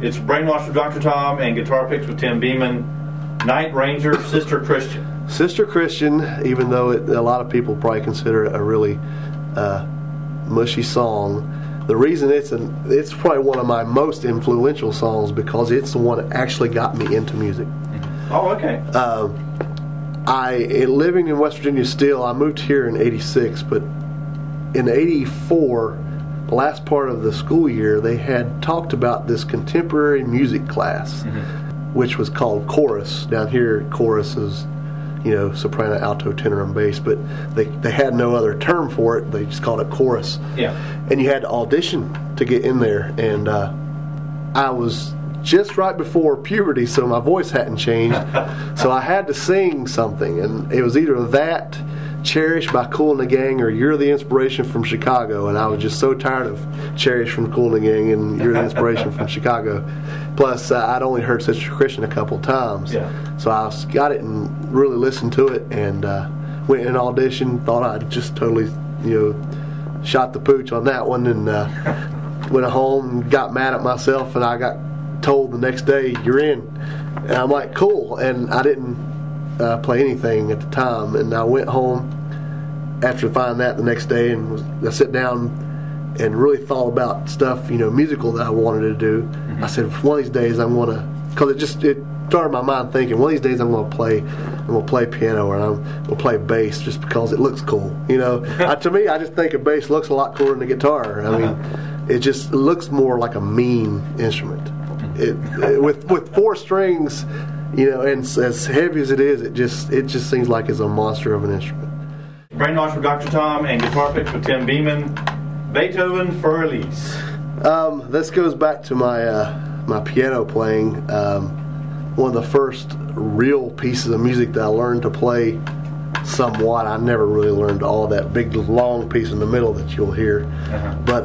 It's Brainwash with Dr. Tom and Guitar Picks with Tim Beeman. Night Ranger, Sister Christian. Sister Christian, even though a lot of people probably consider it a really mushy song, the reason it's probably one of my most influential songs because it's the one that actually got me into music. Oh, okay. Living in West Virginia still, I moved here in '86, but in '84, the last part of the school year, they had talked about this contemporary music class, which was called chorus. Down here, chorus is, soprano, alto, tenor, and bass, but they had no other term for it. They just called it chorus. Yeah. And you had to audition to get in there, and I was just right before puberty, so my voice hadn't changed, so I had to sing something, and it was either that, Cherish by Kool and the Gang, or You're the Inspiration from Chicago, and I was just so tired of Cherish from Kool and the Gang and You're the Inspiration from Chicago. Plus, I'd only heard Sister Christian a couple times, so I got it and really listened to it, and went in an audition, thought I'd just totally, shot the pooch on that one, and went home and got mad at myself, and I got told the next day, you're in. And I'm like, cool. And I didn't play anything at the time. And I went home after finding that the next day, and I sat down and really thought about stuff, musical that I wanted to do. I said, one of these days I'm going to, because it started my mind thinking, one of these days I'm going to play piano, or I'm going to play bass just because it looks cool. To me, I just think a bass looks a lot cooler than a guitar. I mean, it looks more like a mean instrument. With four strings, and as heavy as it is, it just seems like it's a monster of an instrument. Brainwash with Dr. Tom and Guitar Picks with Tim Beeman. Beethoven for release. This goes back to my piano playing. One of the first real pieces of music that I learned to play somewhat. I never really learned all that big long piece in the middle that you'll hear. But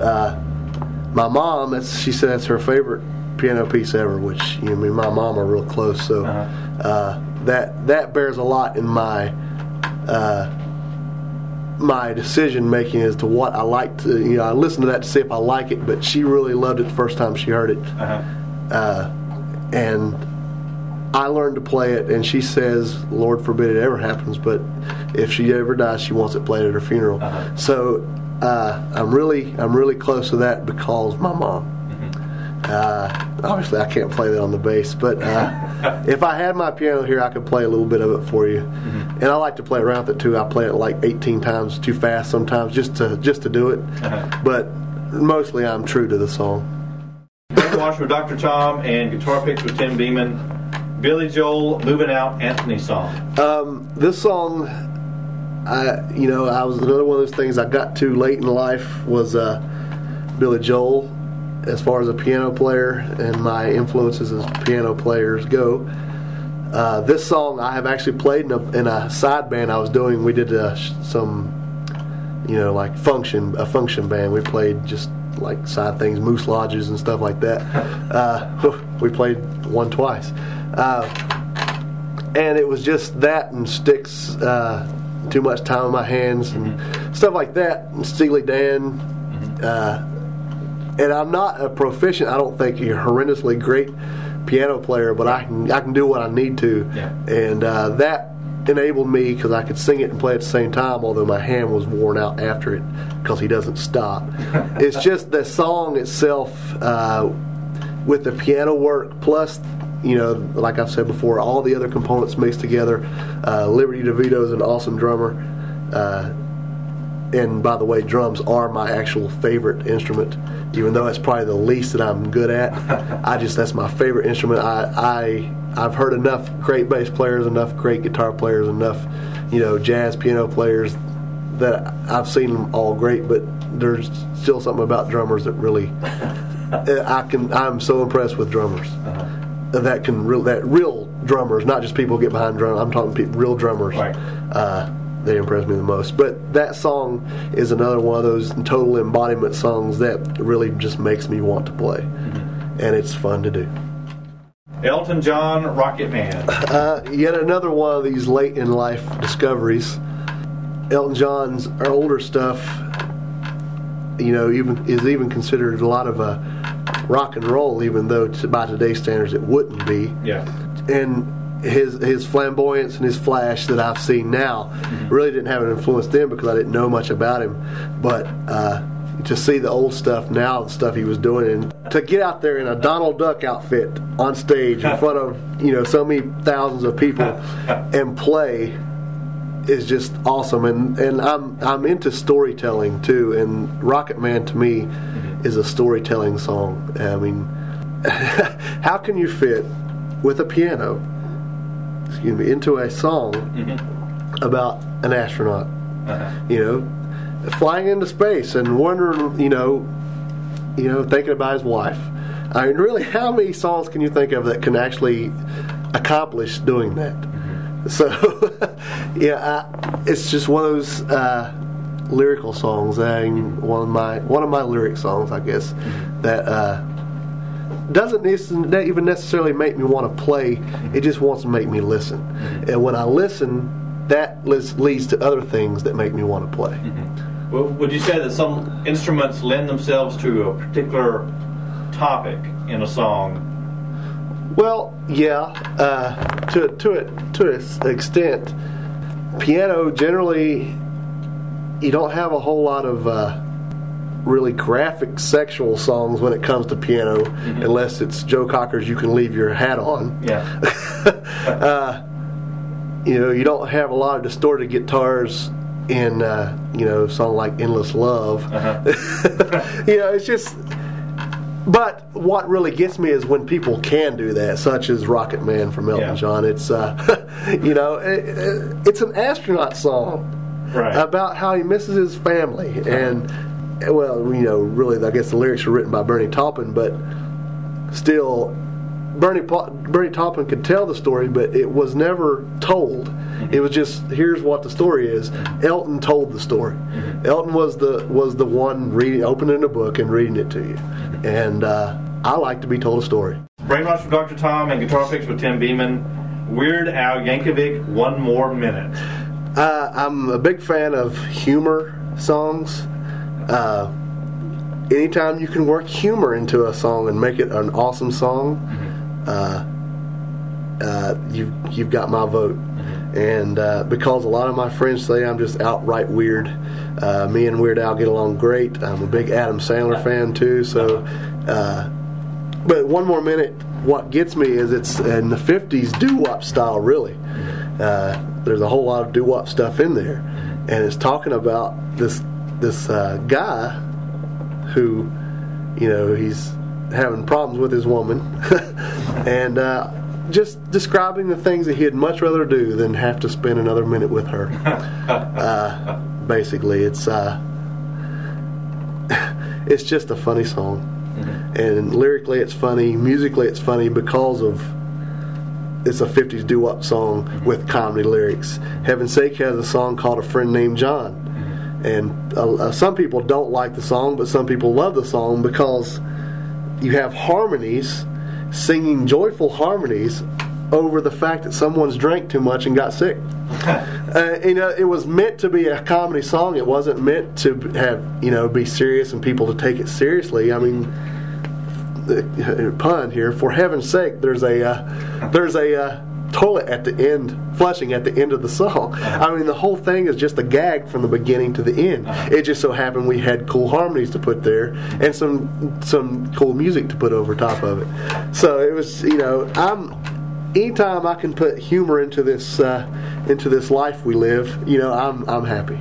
my mom, she said it's her favorite piano piece ever, which me and my mom are real close, so that bears a lot in my decision making as to what I like to. I listen to that to see if I like it, but she really loved it the first time she heard it, and I learned to play it, and she says, Lord forbid it ever happens, but if she ever dies, she wants it played at her funeral. So I'm really close to that because my mom. Obviously I can't play that on the bass, but if I had my piano here, I could play a little bit of it for you. And I like to play around with it too. I play it like 18 times too fast sometimes just to do it. But mostly I'm true to the song. Brainwash with Dr. Tom and Guitar Picks with Tim Beeman. Billy Joel, Moving Out, Anthony song. This song, I was another one of those things I got to late in life was Billy Joel. As far as a piano player and my influences as piano players go, this song I have actually played in a side band I was doing. We did some, like a function band. We played just like side things, moose lodges and stuff like that. We played one twice, and it was just that and sticks, too much time on my hands and stuff like that. And Steely Dan. And I'm not a proficient, I don't think, a horrendously great piano player, but I can do what I need to. And that enabled me, because I could sing it and play at the same time, although my hand was worn out after it, because he doesn't stop. It's just the song itself, with the piano work, plus, like I've said before, all the other components mixed together. Liberty DeVito's an awesome drummer. And by the way, drums are my actual favorite instrument, even though it's probably the least that I'm good at. That's my favorite instrument. I've heard enough great bass players, enough great guitar players, enough, jazz piano players that I've seen them all great, but there's still something about drummers that really, I'm so impressed with drummers. That real drummers, not just people who get behind drums. I'm talking real drummers. Right. They impress me the most. But that song is another one of those total embodiment songs that really just makes me want to play. And it's fun to do. Elton John, Rocket Man. Yet another one of these late in life discoveries. Elton John's older stuff, is even considered a lot of rock and roll, even though by today's standards it wouldn't be. Yeah. And his flamboyance and his flash that I've seen now really didn't have an influence then because I didn't know much about him. But to see the old stuff now, the stuff he was doing, and to get out there in a Donald Duck outfit on stage in front of so many thousands of people and play is just awesome. And I'm into storytelling too, and Rocket Man to me is a storytelling song. I mean, how can you fit with a piano, into a song about an astronaut, flying into space and wondering, thinking about his wife? I mean, really, how many songs can you think of that can actually accomplish doing that? So, it's just one of those lyrical songs. One of my lyric songs, I guess, that doesn't even necessarily make me want to play. It just wants to make me listen. And when I listen, that leads to other things that make me want to play. Well, would you say that some instruments lend themselves to a particular topic in a song? Well, yeah, to an extent. Piano, generally, you don't have a whole lot of really graphic sexual songs when it comes to piano, unless it's Joe Cocker's "You Can Leave Your Hat On." Yeah. You don't have a lot of distorted guitars in a song like "Endless Love." It's just. But what really gets me is when people can do that, such as "Rocket Man" from Elton John. It's it's an astronaut song about how he misses his family, and really, I guess the lyrics were written by Bernie Taupin, but still, Bernie Taupin could tell the story, but it was never told. It was just, here's what the story is. Elton told the story. Elton was the one opening a book and reading it to you. And I like to be told a story. Brainwash with Dr. Tom and Guitar Picks with Tim Beeman. Weird Al Yankovic, One More Minute. I'm a big fan of humor songs. Anytime you can work humor into a song and make it an awesome song, you've got my vote. And because a lot of my friends say I'm just outright weird, me and Weird Al get along great. I'm a big Adam Sandler fan too. So, but One More Minute, what gets me is it's in the 50s doo-wop style. Really, there's a whole lot of doo-wop stuff in there, and it's talking about this guy who, he's having problems with his woman, and just describing the things that he'd much rather do than have to spend another minute with her. Basically, it's just a funny song, and lyrically it's funny, musically it's funny because it's a 50s doo-wop song with comedy lyrics. Heaven's Sake has a song called A Friend Named John. And some people don't like the song, but some people love the song because you have harmonies, singing joyful harmonies over the fact that someone's drank too much and got sick. It was meant to be a comedy song. It wasn't meant to have, be serious and people to take it seriously. I mean, pun here. For heaven's sake, there's a toilet at the end, flushing at the end of the song. I mean, the whole thing is just a gag from the beginning to the end. It just so happened we had cool harmonies to put there and some cool music to put over top of it. So it was, anytime I can put humor into this life we live, I'm happy.